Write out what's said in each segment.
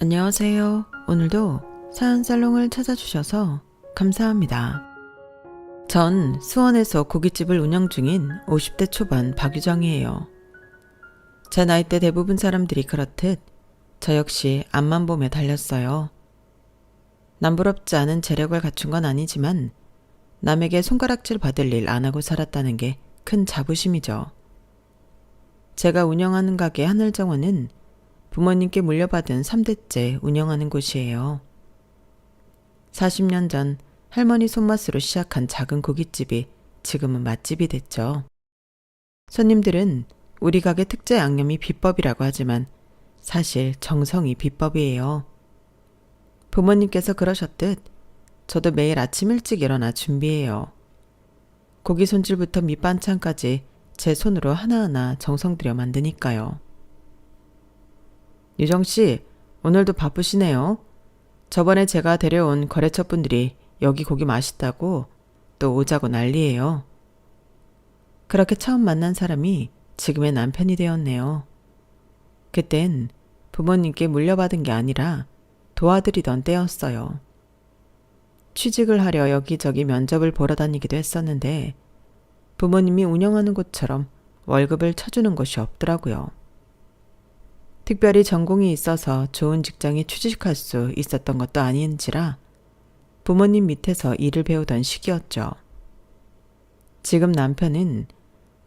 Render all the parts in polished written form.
안녕하세요. 오늘도 사연살롱을 찾아주셔서 감사합니다. 전 수원에서 고깃집을 운영 중인 50대 초반 박유정이에요. 제 나이대 대부분 사람들이 그렇듯 저 역시 앞만 보며 달렸어요. 남부럽지 않은 재력을 갖춘 건 아니지만 남에게 손가락질 받을 일 안 하고 살았다는 게 큰 자부심이죠. 제가 운영하는 가게 하늘정원은 부모님께 물려받은 3대째 운영하는 곳이에요. 40년 전 할머니 손맛으로 시작한 작은 고깃집이 지금은 맛집이 됐죠. 손님들은 우리 가게 특제 양념이 비법이라고 하지만 사실 정성이 비법이에요. 부모님께서 그러셨듯 저도 매일 아침 일찍 일어나 준비해요. 고기 손질부터 밑반찬까지 제 손으로 하나하나 정성 들여 만드니까요. 유정씨, 오늘도 바쁘시네요. 저번에 제가 데려온 거래처 분들이 여기 고기 맛있다고 또 오자고 난리예요. 그렇게 처음 만난 사람이 지금의 남편이 되었네요. 그땐 부모님께 물려받은 게 아니라 도와드리던 때였어요. 취직을 하려 여기저기 면접을 보러 다니기도 했었는데 부모님이 운영하는 곳처럼 월급을 쳐주는 곳이 없더라고요. 특별히 전공이 있어서 좋은 직장에 취직할 수 있었던 것도 아닌지라 부모님 밑에서 일을 배우던 시기였죠. 지금 남편은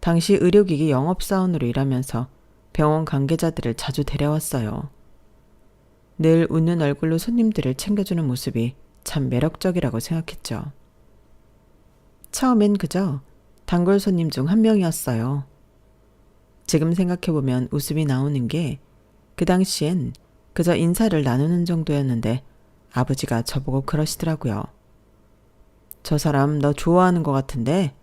당시 의료기기 영업사원으로 일하면서 병원 관계자들을 자주 데려왔어요. 늘 웃는 얼굴로 손님들을 챙겨주는 모습이 참 매력적이라고 생각했죠. 처음엔 그저 단골 손님 중 한 명이었어요. 지금 생각해보면 웃음이 나오는 게 그 당시엔 그저 인사를 나누는 정도였는데 아버지가 저보고 그러시더라고요. 저 사람 너 좋아하는 것 같은데?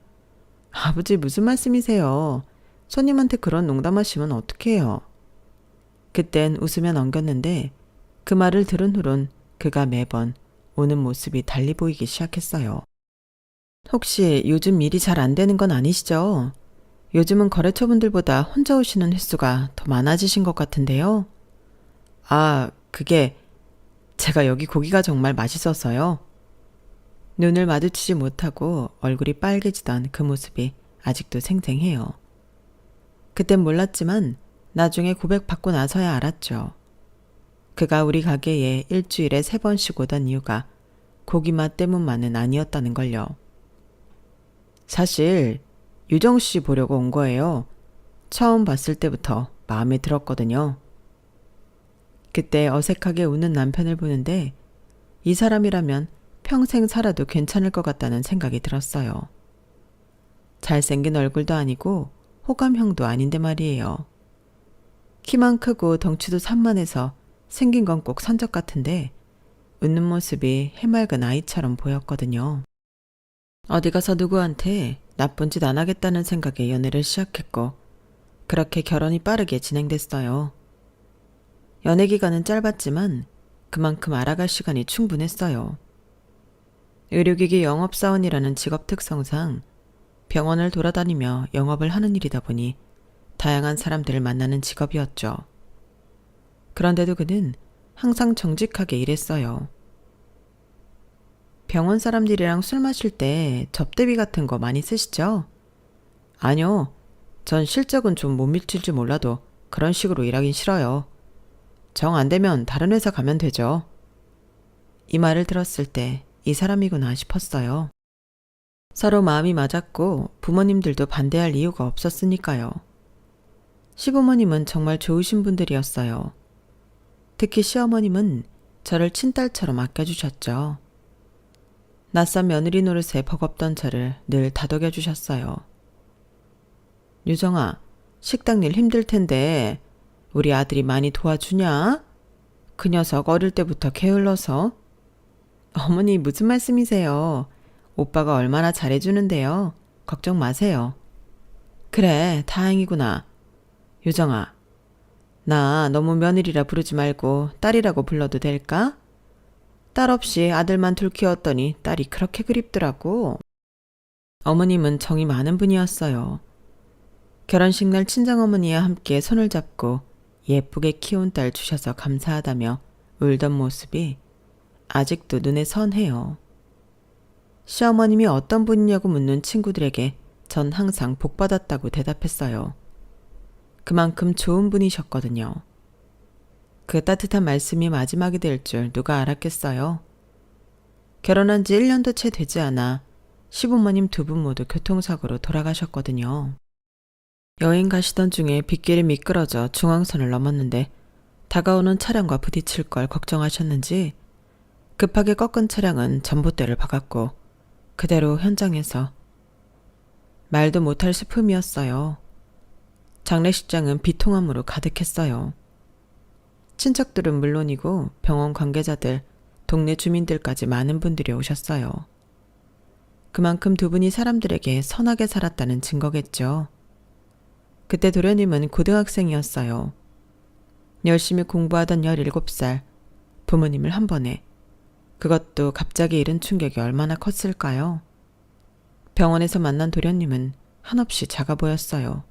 아버지 무슨 말씀이세요? 손님한테 그런 농담하시면 어떡해요? 그땐 웃으며 넘겼는데 그 말을 들은 후론 그가 매번 오는 모습이 달리 보이기 시작했어요. 혹시 요즘 일이 잘 안 되는 건 아니시죠? 요즘은 거래처분들보다 혼자 오시는 횟수가 더 많아지신 것 같은데요. 그게 제가 여기 고기가 정말 맛있어서요. 눈을 마주치지 못하고 얼굴이 빨개지던 그 모습이 아직도 생생해요. 그땐 몰랐지만 나중에 고백받고 나서야 알았죠. 그가 우리 가게에 일주일에 3번씩 오던 이유가 고기 맛 때문만은 아니었다는 걸요. 사실 유정 씨 보려고 온 거예요. 처음 봤을 때부터 마음에 들었거든요. 그때 어색하게 우는 남편을 보는데 이 사람이라면 평생 살아도 괜찮을 것 같다는 생각이 들었어요. 잘생긴 얼굴도 아니고 호감형도 아닌데 말이에요. 키만 크고 덩치도 산만해서 생긴 건 꼭 선적 같은데 웃는 모습이 해맑은 아이처럼 보였거든요. 어디 가서 누구한테 나쁜 짓 안 하겠다는 생각에 연애를 시작했고 그렇게 결혼이 빠르게 진행됐어요. 연애 기간은 짧았지만 그만큼 알아갈 시간이 충분했어요. 의료기기 영업사원이라는 직업 특성상 병원을 돌아다니며 영업을 하는 일이다 보니 다양한 사람들을 만나는 직업이었죠. 그런데도 그는 항상 정직하게 일했어요. 병원 사람들이랑 술 마실 때 접대비 같은 거 많이 쓰시죠? 아니요. 전 실적은 좀 못 미칠 줄 몰라도 그런 식으로 일하긴 싫어요. 정 안 되면 다른 회사 가면 되죠. 이 말을 들었을 때 이 사람이구나 싶었어요. 서로 마음이 맞았고 부모님들도 반대할 이유가 없었으니까요. 시부모님은 정말 좋으신 분들이었어요. 특히 시어머님은 저를 친딸처럼 아껴주셨죠. 낯선 며느리 노릇에 버겁던 저를 늘 다독여 주셨어요. 유정아, 식당 일 힘들 텐데 우리 아들이 많이 도와주냐? 그 녀석 어릴 때부터 게을러서. 어머니 무슨 말씀이세요? 오빠가 얼마나 잘해주는데요. 걱정 마세요. 그래, 다행이구나. 유정아, 나 너무 며느리라 부르지 말고 딸이라고 불러도 될까? 딸 없이 아들만 둘 키웠더니 딸이 그렇게 그립더라고. 어머님은 정이 많은 분이었어요. 결혼식 날 친정어머니와 함께 손을 잡고 예쁘게 키운 딸 주셔서 감사하다며 울던 모습이 아직도 눈에 선해요. 시어머님이 어떤 분이냐고 묻는 친구들에게 전 항상 복받았다고 대답했어요. 그만큼 좋은 분이셨거든요. 그 따뜻한 말씀이 마지막이 될 줄 누가 알았겠어요. 결혼한 지 1년도 채 되지 않아 시부모님 두 분 모두 교통사고로 돌아가셨거든요. 여행 가시던 중에 빗길이 미끄러져 중앙선을 넘었는데 다가오는 차량과 부딪힐 걸 걱정하셨는지 급하게 꺾은 차량은 전봇대를 박았고 그대로 현장에서 말도 못할 슬픔이었어요. 장례식장은 비통함으로 가득했어요. 친척들은 물론이고 병원 관계자들, 동네 주민들까지 많은 분들이 오셨어요. 그만큼 두 분이 사람들에게 선하게 살았다는 증거겠죠. 그때 도련님은 고등학생이었어요. 열심히 공부하던 17살, 부모님을 한 번에, 그것도 갑자기 잃은 충격이 얼마나 컸을까요? 병원에서 만난 도련님은 한없이 작아 보였어요.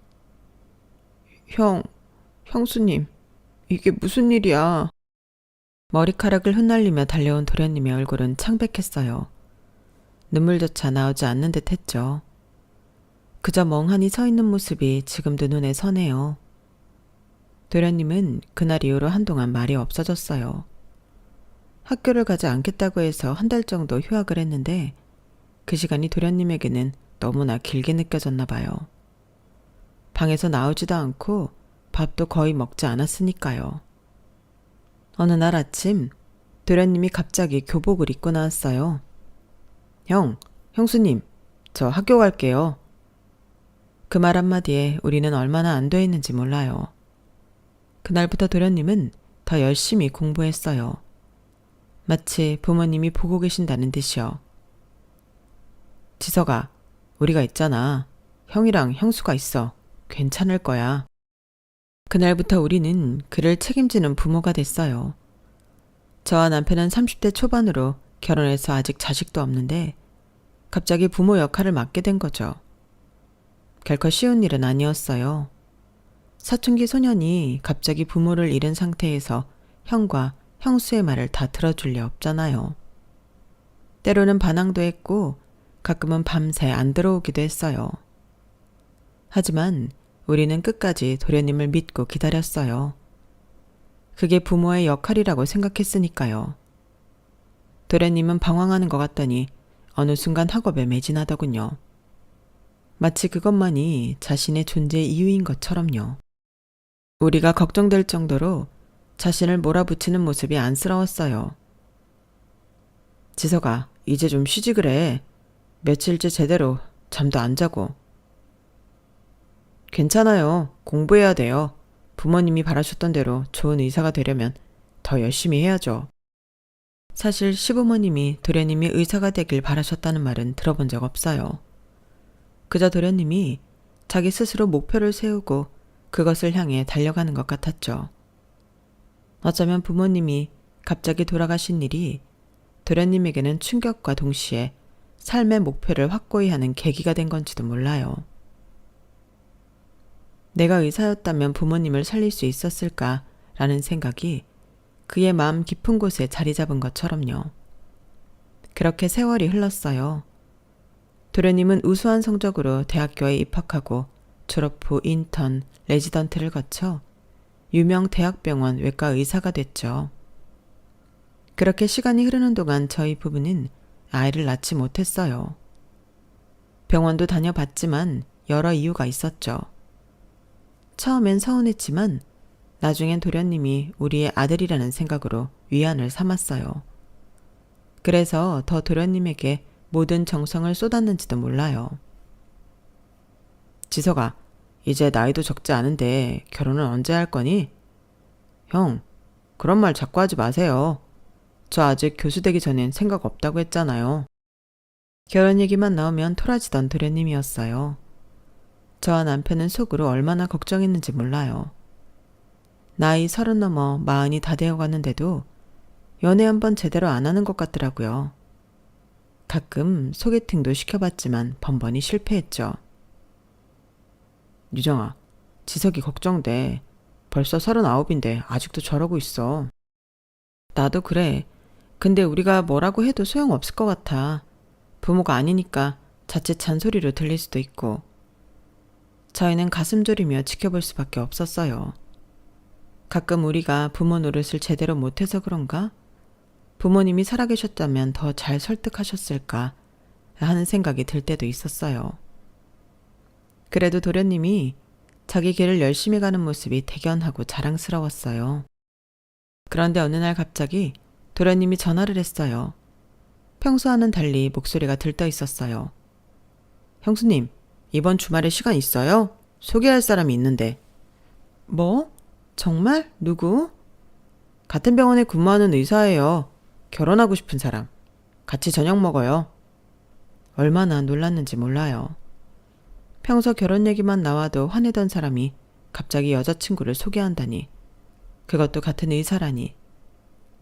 형수님, 이게 무슨 일이야? 머리카락을 흩날리며 달려온 도련님의 얼굴은 창백했어요. 눈물조차 나오지 않는 듯 했죠. 그저 멍하니 서 있는 모습이 지금도 눈에 선해요. 도련님은 그날 이후로 한동안 말이 없어졌어요. 학교를 가지 않겠다고 해서 한 달 정도 휴학을 했는데 그 시간이 도련님에게는 너무나 길게 느껴졌나 봐요. 방에서 나오지도 않고 밥도 거의 먹지 않았으니까요. 어느 날 아침 도련님이 갑자기 교복을 입고 나왔어요. 형수님, 저 학교 갈게요. 그 말 한마디에 우리는 얼마나 안도했는지 몰라요. 그날부터 도련님은 더 열심히 공부했어요. 마치 부모님이 보고 계신다는 듯이요. 지석아, 우리가 있잖아. 형이랑 형수가 있어. 괜찮을 거야. 그날부터 우리는 그를 책임지는 부모가 됐어요. 저와 남편은 30대 초반으로 결혼해서 아직 자식도 없는데 갑자기 부모 역할을 맡게 된 거죠. 결코 쉬운 일은 아니었어요. 사춘기 소년이 갑자기 부모를 잃은 상태에서 형과 형수의 말을 다 들어줄 리 없잖아요. 때로는 반항도 했고 가끔은 밤새 안 들어오기도 했어요. 하지만 우리는 끝까지 도련님을 믿고 기다렸어요. 그게 부모의 역할이라고 생각했으니까요. 도련님은 방황하는 것 같더니 어느 순간 학업에 매진하더군요. 마치 그것만이 자신의 존재의 이유인 것처럼요. 우리가 걱정될 정도로 자신을 몰아붙이는 모습이 안쓰러웠어요. 지석아, 이제 좀 쉬지 그래. 며칠째 제대로 잠도 안 자고. 괜찮아요. 공부해야 돼요. 부모님이 바라셨던 대로 좋은 의사가 되려면 더 열심히 해야죠. 사실 시부모님이 도련님이 의사가 되길 바라셨다는 말은 들어본 적 없어요. 그저 도련님이 자기 스스로 목표를 세우고 그것을 향해 달려가는 것 같았죠. 어쩌면 부모님이 갑자기 돌아가신 일이 도련님에게는 충격과 동시에 삶의 목표를 확고히 하는 계기가 된 건지도 몰라요. 내가 의사였다면 부모님을 살릴 수 있었을까라는 생각이 그의 마음 깊은 곳에 자리 잡은 것처럼요. 그렇게 세월이 흘렀어요. 도련님은 우수한 성적으로 대학교에 입학하고 졸업 후 인턴, 레지던트를 거쳐 유명 대학병원 외과 의사가 됐죠. 그렇게 시간이 흐르는 동안 저희 부부는 아이를 낳지 못했어요. 병원도 다녀봤지만 여러 이유가 있었죠. 처음엔 서운했지만 나중엔 도련님이 우리의 아들이라는 생각으로 위안을 삼았어요. 그래서 더 도련님에게 모든 정성을 쏟았는지도 몰라요. 지석아, 이제 나이도 적지 않은데 결혼은 언제 할 거니? 형, 그런 말 자꾸 하지 마세요. 저 아직 교수 되기 전엔 생각 없다고 했잖아요. 결혼 얘기만 나오면 토라지던 도련님이었어요. 저와 남편은 속으로 얼마나 걱정했는지 몰라요. 나이 30 넘어 40이 다 되어가는데도 연애 한번 제대로 안 하는 것 같더라고요. 가끔 소개팅도 시켜봤지만 번번이 실패했죠. 유정아, 지석이 걱정돼. 벌써 39인데 아직도 저러고 있어. 나도 그래. 근데 우리가 뭐라고 해도 소용없을 것 같아. 부모가 아니니까 자칫 잔소리로 들릴 수도 있고. 저희는 가슴 졸이며 지켜볼 수밖에 없었어요. 가끔 우리가 부모 노릇을 제대로 못해서 그런가? 부모님이 살아계셨다면 더 잘 설득하셨을까 하는 생각이 들 때도 있었어요. 그래도 도련님이 자기 길을 열심히 가는 모습이 대견하고 자랑스러웠어요. 그런데 어느 날 갑자기 도련님이 전화를 했어요. 평소와는 달리 목소리가 들떠 있었어요. 형수님, 이번 주말에 시간 있어요? 소개할 사람이 있는데. 뭐? 정말? 누구? 같은 병원에 근무하는 의사예요. 결혼하고 싶은 사람. 같이 저녁 먹어요. 얼마나 놀랐는지 몰라요. 평소 결혼 얘기만 나와도 화내던 사람이 갑자기 여자친구를 소개한다니. 그것도 같은 의사라니.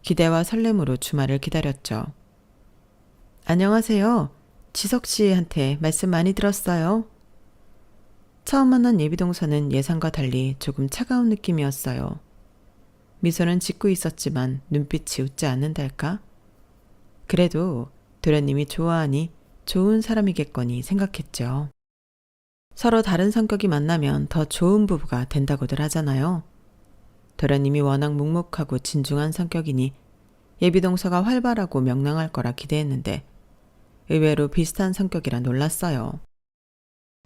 기대와 설렘으로 주말을 기다렸죠. 안녕하세요. 지석 씨한테 말씀 많이 들었어요. 처음 만난 예비동서는 예상과 달리 조금 차가운 느낌이었어요. 미소는 짓고 있었지만 눈빛이 웃지 않는달까? 그래도 도련님이 좋아하니 좋은 사람이겠거니 생각했죠. 서로 다른 성격이 만나면 더 좋은 부부가 된다고들 하잖아요. 도련님이 워낙 묵묵하고 진중한 성격이니 예비동서가 활발하고 명랑할 거라 기대했는데 의외로 비슷한 성격이라 놀랐어요.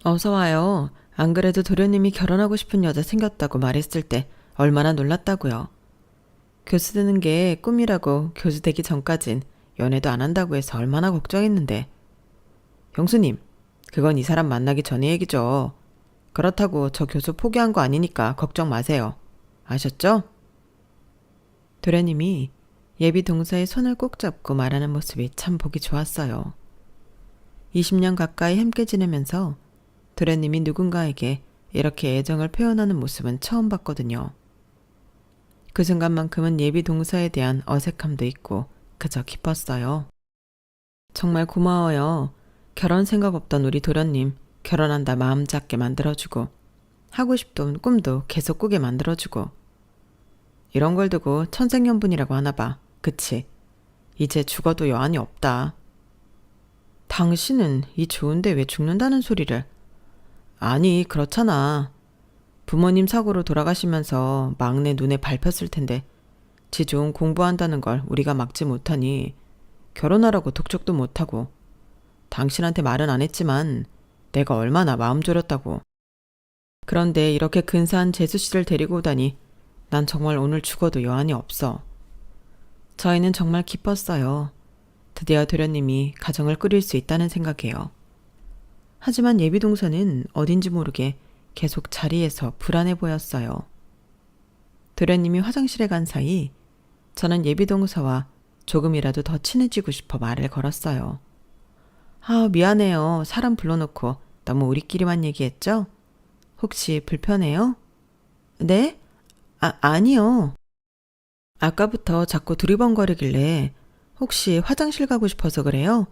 어서 와요. 안 그래도 도련님이 결혼하고 싶은 여자 생겼다고 말했을 때 얼마나 놀랐다고요. 교수 되는 게 꿈이라고 교수 되기 전까진 연애도 안 한다고 해서 얼마나 걱정했는데. 형수님, 그건 이 사람 만나기 전의 얘기죠. 그렇다고 저 교수 포기한 거 아니니까 걱정 마세요. 아셨죠? 도련님이 예비 동서의 손을 꼭 잡고 말하는 모습이 참 보기 좋았어요. 20년 가까이 함께 지내면서 도련님이 누군가에게 이렇게 애정을 표현하는 모습은 처음 봤거든요. 그 순간만큼은 예비 동서에 대한 어색함도 있고 그저 기뻤어요. 정말 고마워요. 결혼 생각 없던 우리 도련님 결혼한다 마음 잡게 만들어주고 하고 싶던 꿈도 계속 꾸게 만들어주고. 이런 걸 두고 천생연분이라고 하나 봐. 그치? 이제 죽어도 여한이 없다. 당신은 이 좋은데 왜 죽는다는 소리를. 아니, 그렇잖아. 부모님 사고로 돌아가시면서 막내 눈에 밟혔을 텐데 지 좋은 공부한다는 걸 우리가 막지 못하니 결혼하라고 독촉도 못하고. 당신한테 말은 안 했지만 내가 얼마나 마음 졸였다고. 그런데 이렇게 근사한 재수 씨를 데리고 오다니 난 정말 오늘 죽어도 여한이 없어. 저희는 정말 기뻤어요. 드디어 도련님이 가정을 꾸릴 수 있다는 생각에요. 하지만 예비동서는 어딘지 모르게 계속 자리에서 불안해 보였어요. 도련님이 화장실에 간 사이 저는 예비동서와 조금이라도 더 친해지고 싶어 말을 걸었어요. 아, 미안해요. 사람 불러놓고 너무 우리끼리만 얘기했죠? 혹시 불편해요? 네? 아니요. 아까부터 자꾸 두리번거리길래 혹시 화장실 가고 싶어서 그래요?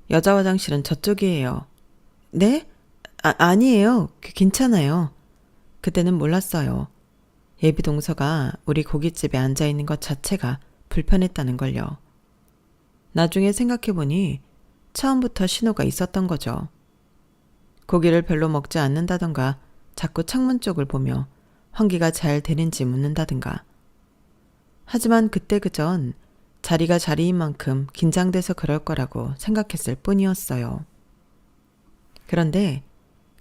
여자 화장실은 저쪽이에요. 네? 아니에요. 괜찮아요. 그때는 몰랐어요. 예비동서가 우리 고깃집에 앉아있는 것 자체가 불편했다는 걸요. 나중에 생각해보니 처음부터 신호가 있었던 거죠. 고기를 별로 먹지 않는다던가 자꾸 창문 쪽을 보며 환기가 잘 되는지 묻는다든가. 하지만 그때 그전 자리가 자리인 만큼 긴장돼서 그럴 거라고 생각했을 뿐이었어요. 그런데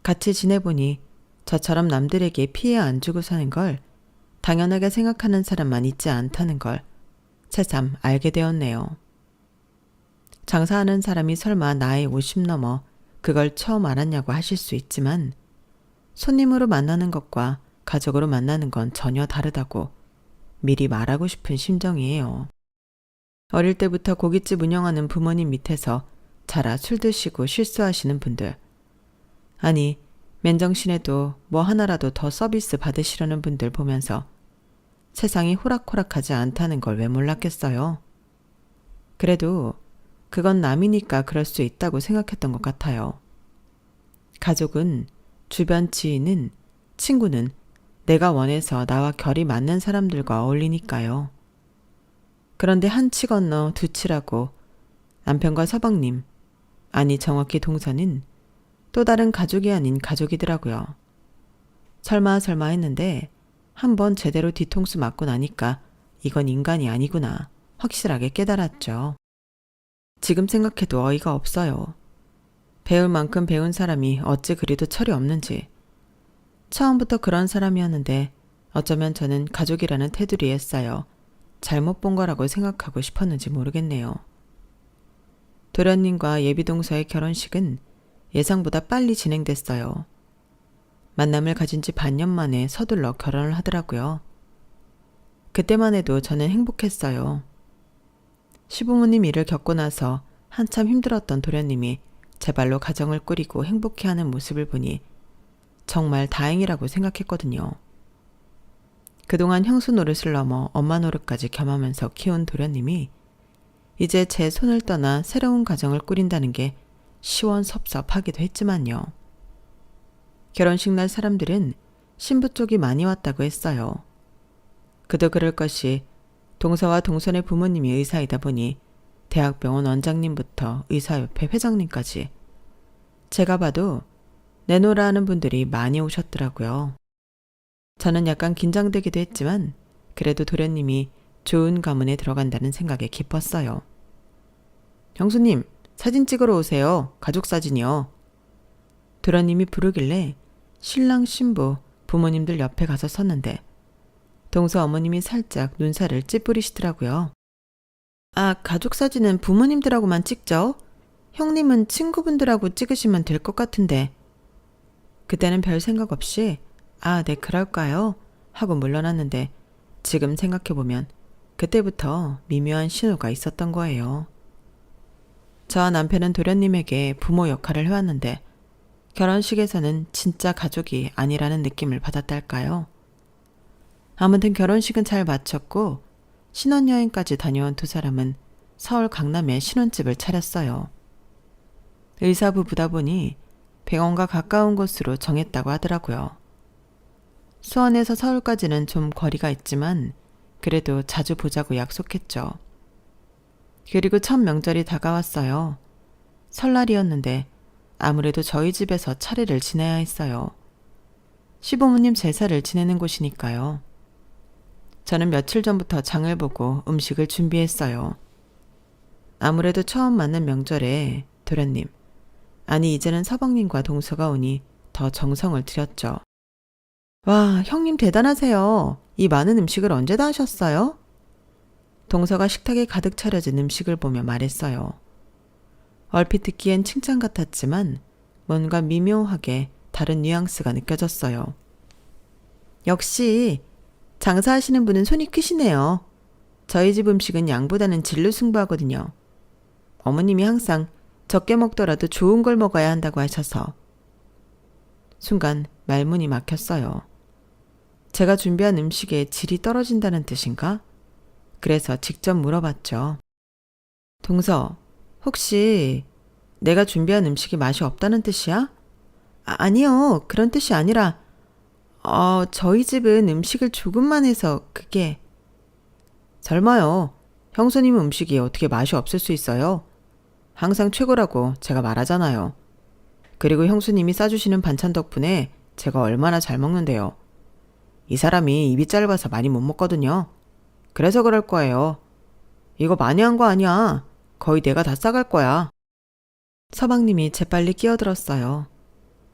같이 지내보니 저처럼 남들에게 피해 안 주고 사는 걸 당연하게 생각하는 사람만 있지 않다는 걸 새삼 알게 되었네요. 장사하는 사람이 설마 나이 50 넘어 그걸 처음 알았냐고 하실 수 있지만 손님으로 만나는 것과 가족으로 만나는 건 전혀 다르다고 미리 말하고 싶은 심정이에요. 어릴 때부터 고깃집 운영하는 부모님 밑에서 자라 술 드시고 실수하시는 분들. 아니, 맨정신에도 뭐 하나라도 더 서비스 받으시려는 분들 보면서 세상이 호락호락하지 않다는 걸 왜 몰랐겠어요. 그래도 그건 남이니까 그럴 수 있다고 생각했던 것 같아요. 가족은, 주변 지인은, 친구는 내가 원해서 나와 결이 맞는 사람들과 어울리니까요. 그런데 한 치 건너 두 치라고 남편과 서방님, 아니 정확히 동서는 또 다른 가족이 아닌 가족이더라고요. 설마 했는데 한번 제대로 뒤통수 맞고 나니까 이건 인간이 아니구나 확실하게 깨달았죠. 지금 생각해도 어이가 없어요. 배울 만큼 배운 사람이 어찌 그리도 철이 없는지. 처음부터 그런 사람이었는데 어쩌면 저는 가족이라는 테두리에 쌓여 잘못 본 거라고 생각하고 싶었는지 모르겠네요. 도련님과 예비동서의 결혼식은 예상보다 빨리 진행됐어요. 만남을 가진 지 반년 만에 서둘러 결혼을 하더라고요. 그때만 해도 저는 행복했어요. 시부모님 일을 겪고 나서 한참 힘들었던 도련님이 제 발로 가정을 꾸리고 행복해하는 모습을 보니 정말 다행이라고 생각했거든요. 그동안 형수 노릇을 넘어 엄마 노릇까지 겸하면서 키운 도련님이 이제 제 손을 떠나 새로운 가정을 꾸린다는 게 시원섭섭하기도 했지만요. 결혼식 날 사람들은 신부 쪽이 많이 왔다고 했어요. 그도 그럴 것이 동서와 동선의 부모님이 의사이다 보니 대학병원 원장님부터 의사협회 회장님까지 제가 봐도 내노라 하는 분들이 많이 오셨더라고요. 저는 약간 긴장되기도 했지만 그래도 도련님이 좋은 가문에 들어간다는 생각에 기뻤어요. 형수님, 사진 찍으러 오세요. 가족 사진이요. 도련님이 부르길래 신랑 신부 부모님들 옆에 가서 섰는데 동서 어머님이 살짝 눈살을 찌푸리시더라고요. 아, 가족 사진은 부모님들하고만 찍죠? 형님은 친구분들하고 찍으시면 될 것 같은데. 그때는 별 생각 없이 아, 네, 그럴까요? 하고 물러났는데 지금 생각해보면 그때부터 미묘한 신호가 있었던 거예요. 저와 남편은 도련님에게 부모 역할을 해왔는데 결혼식에서는 진짜 가족이 아니라는 느낌을 받았달까요? 아무튼 결혼식은 잘 마쳤고 신혼여행까지 다녀온 두 사람은 서울 강남에 신혼집을 차렸어요. 의사부부다 보니 병원과 가까운 곳으로 정했다고 하더라고요. 수원에서 서울까지는 좀 거리가 있지만 그래도 자주 보자고 약속했죠. 그리고 첫 명절이 다가왔어요. 설날이었는데 아무래도 저희 집에서 차례를 지내야 했어요. 시부모님 제사를 지내는 곳이니까요. 저는 며칠 전부터 장을 보고 음식을 준비했어요. 아무래도 처음 맞는 명절에 도련님, 아니 이제는 서방님과 동서가 오니 더 정성을 들였죠. 와, 형님 대단하세요. 이 많은 음식을 언제 다 하셨어요? 동서가 식탁에 가득 차려진 음식을 보며 말했어요. 얼핏 듣기엔 칭찬 같았지만 뭔가 미묘하게 다른 뉘앙스가 느껴졌어요. 역시 장사하시는 분은 손이 크시네요. 저희 집 음식은 양보다는 질로 승부하거든요. 어머님이 항상 적게 먹더라도 좋은 걸 먹어야 한다고 하셔서. 순간 말문이 막혔어요. 제가 준비한 음식의 질이 떨어진다는 뜻인가? 그래서 직접 물어봤죠. 동서, 혹시 내가 준비한 음식이 맛이 없다는 뜻이야? 아니요, 그런 뜻이 아니라 저희 집은 음식을 조금만 해서 그게. 설마요. 형수님 음식이 어떻게 맛이 없을 수 있어요? 항상 최고라고 제가 말하잖아요. 그리고 형수님이 싸주시는 반찬 덕분에 제가 얼마나 잘 먹는데요. 이 사람이 입이 짧아서 많이 못 먹거든요. 그래서 그럴 거예요. 이거 많이 한 거 아니야. 거의 내가 다 싸갈 거야. 서방님이 재빨리 끼어들었어요.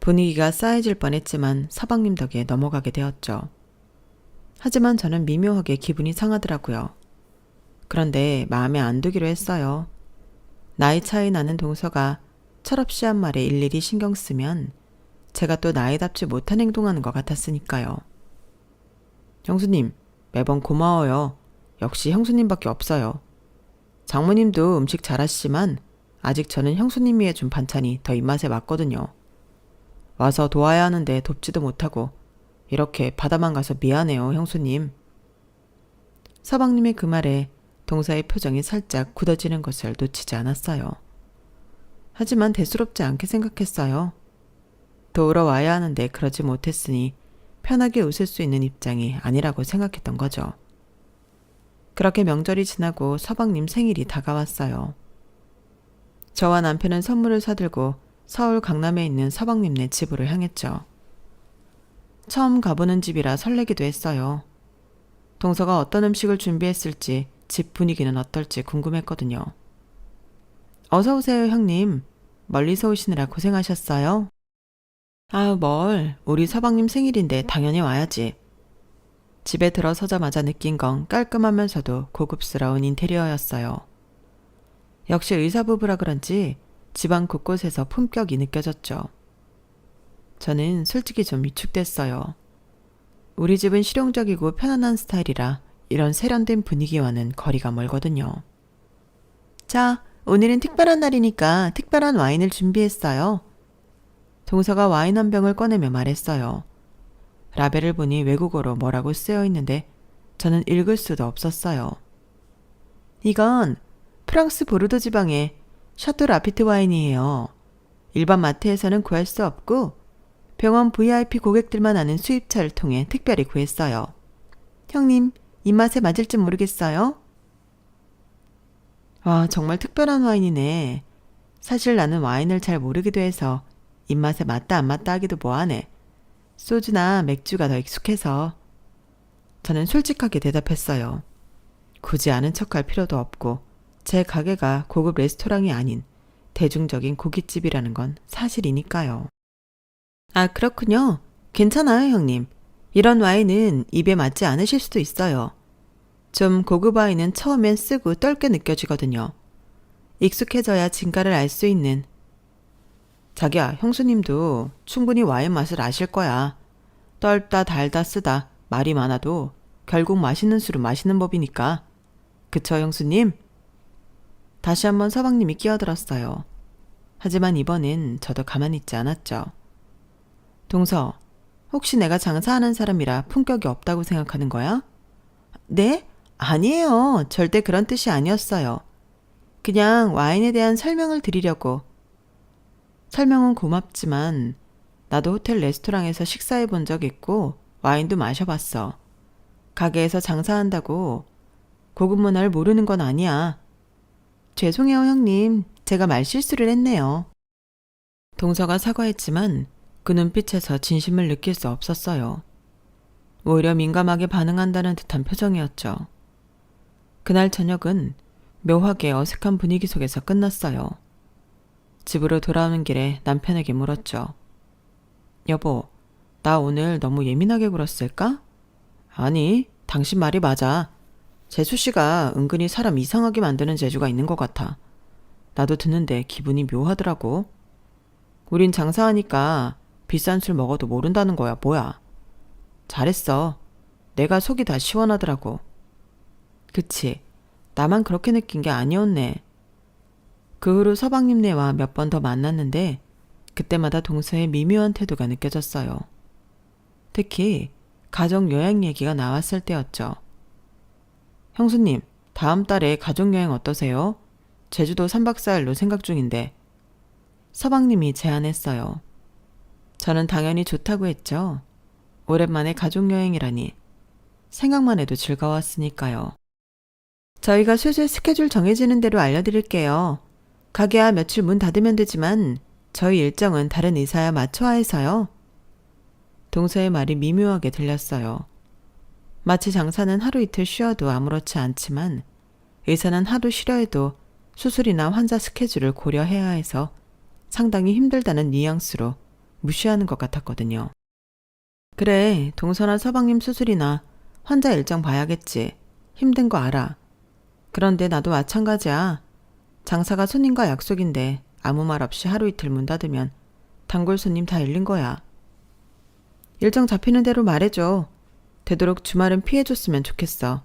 분위기가 싸해질 뻔했지만 서방님 덕에 넘어가게 되었죠. 하지만 저는 미묘하게 기분이 상하더라고요. 그런데 마음에 안 두기로 했어요. 나이 차이 나는 동서가 철없이 한 말에 일일이 신경 쓰면 제가 또 나이답지 못한 행동하는 것 같았으니까요. 형수님, 매번 고마워요. 역시 형수님밖에 없어요. 장모님도 음식 잘하시지만 아직 저는 형수님이 해준 반찬이 더 입맛에 맞거든요. 와서 도와야 하는데 돕지도 못하고 이렇게 바다만 가서 미안해요, 형수님. 서방님의 그 말에 동서의 표정이 살짝 굳어지는 것을 놓치지 않았어요. 하지만 대수롭지 않게 생각했어요. 도우러 와야 하는데 그러지 못했으니 편하게 웃을 수 있는 입장이 아니라고 생각했던 거죠. 그렇게 명절이 지나고 서방님 생일이 다가왔어요. 저와 남편은 선물을 사들고 서울 강남에 있는 서방님네 집으로 향했죠. 처음 가보는 집이라 설레기도 했어요. 동서가 어떤 음식을 준비했을지 집 분위기는 어떨지 궁금했거든요. 어서 오세요, 형님. 멀리서 오시느라 고생하셨어요. 아, 뭘. 우리 서방님 생일인데 당연히 와야지. 집에 들어서자마자 느낀 건 깔끔하면서도 고급스러운 인테리어였어요. 역시 의사부부라 그런지 집안 곳곳에서 품격이 느껴졌죠. 저는 솔직히 좀 위축됐어요. 우리 집은 실용적이고 편안한 스타일이라 이런 세련된 분위기와는 거리가 멀거든요. 자, 오늘은 특별한 날이니까 특별한 와인을 준비했어요. 동서가 와인 한 병을 꺼내며 말했어요. 라벨을 보니 외국어로 뭐라고 쓰여 있는데 저는 읽을 수도 없었어요. 이건 프랑스 보르도 지방의 샤토 라피트 와인이에요. 일반 마트에서는 구할 수 없고 병원 VIP 고객들만 아는 수입차를 통해 특별히 구했어요. 형님, 입맛에 맞을지 모르겠어요? 와, 정말 특별한 와인이네. 사실 나는 와인을 잘 모르기도 해서 입맛에 맞다 안 맞다 하기도 뭐하네. 소주나 맥주가 더 익숙해서. 저는 솔직하게 대답했어요. 굳이 아는 척할 필요도 없고 제 가게가 고급 레스토랑이 아닌 대중적인 고깃집이라는 건 사실이니까요. 아, 그렇군요. 괜찮아요, 형님. 이런 와인은 입에 맞지 않으실 수도 있어요. 좀 고급 와인은 처음엔 쓰고 떫게 느껴지거든요. 익숙해져야 진가를 알 수 있는. 자기야, 형수님도 충분히 와인 맛을 아실 거야. 떫다 달다 쓰다 말이 많아도 결국 맛있는 술은 마시는 법이니까. 그쵸, 형수님? 다시 한번 서방님이 끼어들었어요. 하지만 이번엔 저도 가만히 있지 않았죠. 동서, 혹시 내가 장사하는 사람이라 품격이 없다고 생각하는 거야? 네? 아니에요. 절대 그런 뜻이 아니었어요. 그냥 와인에 대한 설명을 드리려고. 설명은 고맙지만 나도 호텔 레스토랑에서 식사해 본 적 있고 와인도 마셔봤어. 가게에서 장사한다고 고급 문화를 모르는 건 아니야. 죄송해요, 형님. 제가 말실수를 했네요. 동서가 사과했지만 그 눈빛에서 진심을 느낄 수 없었어요. 오히려 민감하게 반응한다는 듯한 표정이었죠. 그날 저녁은 묘하게 어색한 분위기 속에서 끝났어요. 집으로 돌아오는 길에 남편에게 물었죠. 여보, 나 오늘 너무 예민하게 굴었을까? 아니, 당신 말이 맞아. 재수 씨가 은근히 사람 이상하게 만드는 재주가 있는 것 같아. 나도 듣는데 기분이 묘하더라고. 우린 장사하니까 비싼 술 먹어도 모른다는 거야, 뭐야. 잘했어. 내가 속이 다 시원하더라고. 그치, 나만 그렇게 느낀 게 아니었네. 그 후로 서방님네와 몇 번 더 만났는데 그때마다 동서의 미묘한 태도가 느껴졌어요. 특히 가족여행 얘기가 나왔을 때였죠. 형수님, 다음 달에 가족여행 어떠세요? 제주도 3박 4일로 생각 중인데. 서방님이 제안했어요. 저는 당연히 좋다고 했죠. 오랜만에 가족여행이라니. 생각만 해도 즐거웠으니까요. 저희가 슬슬 스케줄 정해지는 대로 알려드릴게요. 가게야 며칠 문 닫으면 되지만 저희 일정은 다른 의사야 맞춰야 해서요. 동서의 말이 미묘하게 들렸어요. 마치 장사는 하루 이틀 쉬어도 아무렇지 않지만 의사는 하루 쉬려 해도 수술이나 환자 스케줄을 고려해야 해서 상당히 힘들다는 뉘앙스로 무시하는 것 같았거든요. 그래, 동서나 서방님 수술이나 환자 일정 봐야겠지. 힘든 거 알아. 그런데 나도 마찬가지야. 장사가 손님과 약속인데 아무 말 없이 하루 이틀 문 닫으면 단골 손님 다 잃는 거야. 일정 잡히는 대로 말해줘. 되도록 주말은 피해줬으면 좋겠어.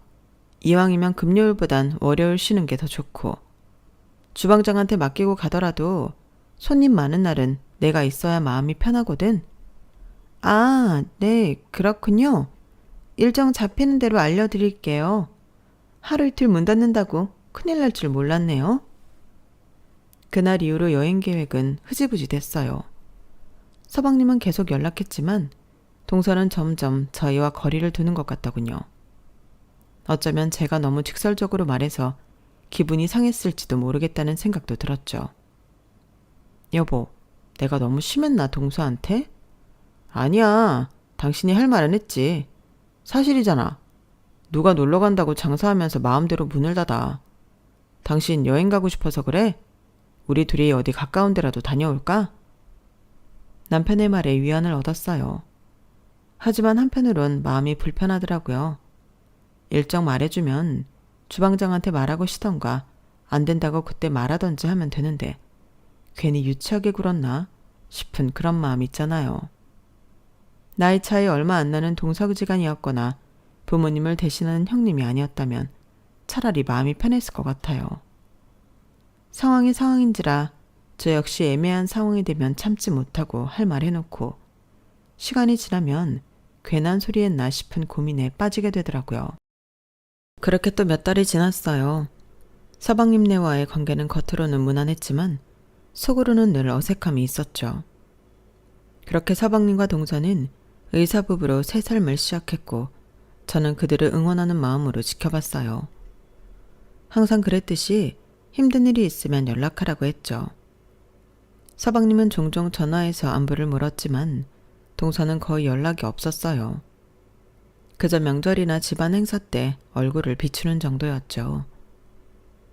이왕이면 금요일보단 월요일 쉬는 게 더 좋고. 주방장한테 맡기고 가더라도 손님 많은 날은 내가 있어야 마음이 편하거든. 아, 네, 그렇군요. 일정 잡히는 대로 알려드릴게요. 하루 이틀 문 닫는다고 큰일 날 줄 몰랐네요. 그날 이후로 여행 계획은 흐지부지 됐어요. 서방님은 계속 연락했지만 동서는 점점 저희와 거리를 두는 것 같더군요. 어쩌면 제가 너무 직설적으로 말해서 기분이 상했을지도 모르겠다는 생각도 들었죠. 여보, 내가 너무 심했나 동서한테? 아니야, 당신이 할 말은 했지. 사실이잖아. 누가 놀러 간다고 장사하면서 마음대로 문을 닫아. 당신 여행 가고 싶어서 그래? 우리 둘이 어디 가까운 데라도 다녀올까? 남편의 말에 위안을 얻었어요. 하지만 한편으론 마음이 불편하더라고요. 일정 말해주면 주방장한테 말하고 시던가 안 된다고 그때 말하던지 하면 되는데 괜히 유치하게 굴었나 싶은 그런 마음 있잖아요. 나이 차이 얼마 안 나는 동서지간이었거나 부모님을 대신하는 형님이 아니었다면 차라리 마음이 편했을 것 같아요. 상황이 상황인지라 저 역시 애매한 상황이 되면 참지 못하고 할 말 해놓고 시간이 지나면 괜한 소리 했나 싶은 고민에 빠지게 되더라고요. 그렇게 또 몇 달이 지났어요. 서방님네와의 관계는 겉으로는 무난했지만 속으로는 늘 어색함이 있었죠. 그렇게 서방님과 동서는 의사부부로 새 삶을 시작했고 저는 그들을 응원하는 마음으로 지켜봤어요. 항상 그랬듯이 힘든 일이 있으면 연락하라고 했죠. 서방님은 종종 전화해서 안부를 물었지만 동서는 거의 연락이 없었어요. 그저 명절이나 집안 행사 때 얼굴을 비추는 정도였죠.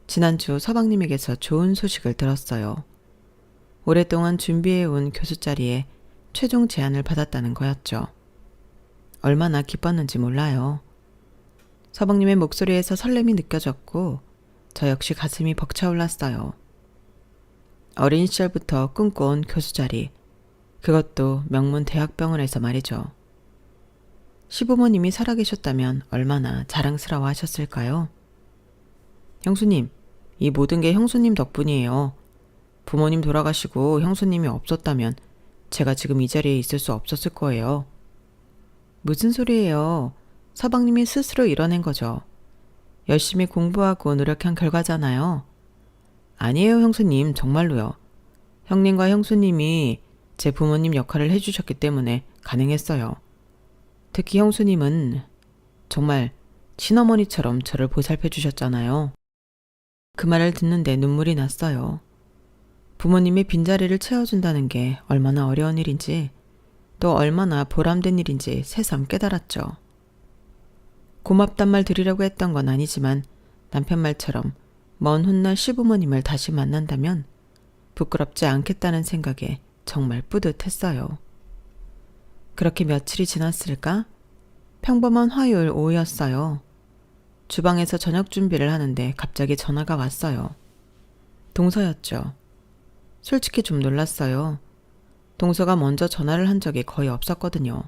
지난주 서방님에게서 좋은 소식을 들었어요. 오랫동안 준비해온 교수 자리에 최종 제안을 받았다는 거였죠. 얼마나 기뻤는지 몰라요. 서방님의 목소리에서 설렘이 느껴졌고 저 역시 가슴이 벅차올랐어요. 어린 시절부터 꿈꿔온 교수 자리, 그것도 명문 대학병원에서 말이죠. 시부모님이 살아계셨다면 얼마나 자랑스러워 하셨을까요? 형수님, 이 모든 게 형수님 덕분이에요. 부모님 돌아가시고 형수님이 없었다면 제가 지금 이 자리에 있을 수 없었을 거예요. 무슨 소리예요? 서방님이 스스로 이뤄낸 거죠. 열심히 공부하고 노력한 결과잖아요. 아니에요, 형수님. 정말로요. 형님과 형수님이 제 부모님 역할을 해주셨기 때문에 가능했어요. 특히 형수님은 정말 친어머니처럼 저를 보살펴 주셨잖아요. 그 말을 듣는데 눈물이 났어요. 부모님의 빈자리를 채워준다는 게 얼마나 어려운 일인지 또 얼마나 보람된 일인지 새삼 깨달았죠. 고맙단 말 드리려고 했던 건 아니지만 남편 말처럼 먼 훗날 시부모님을 다시 만난다면 부끄럽지 않겠다는 생각에 정말 뿌듯했어요. 그렇게 며칠이 지났을까? 평범한 화요일 오후였어요. 주방에서 저녁 준비를 하는데 갑자기 전화가 왔어요. 동서였죠. 솔직히 좀 놀랐어요. 동서가 먼저 전화를 한 적이 거의 없었거든요.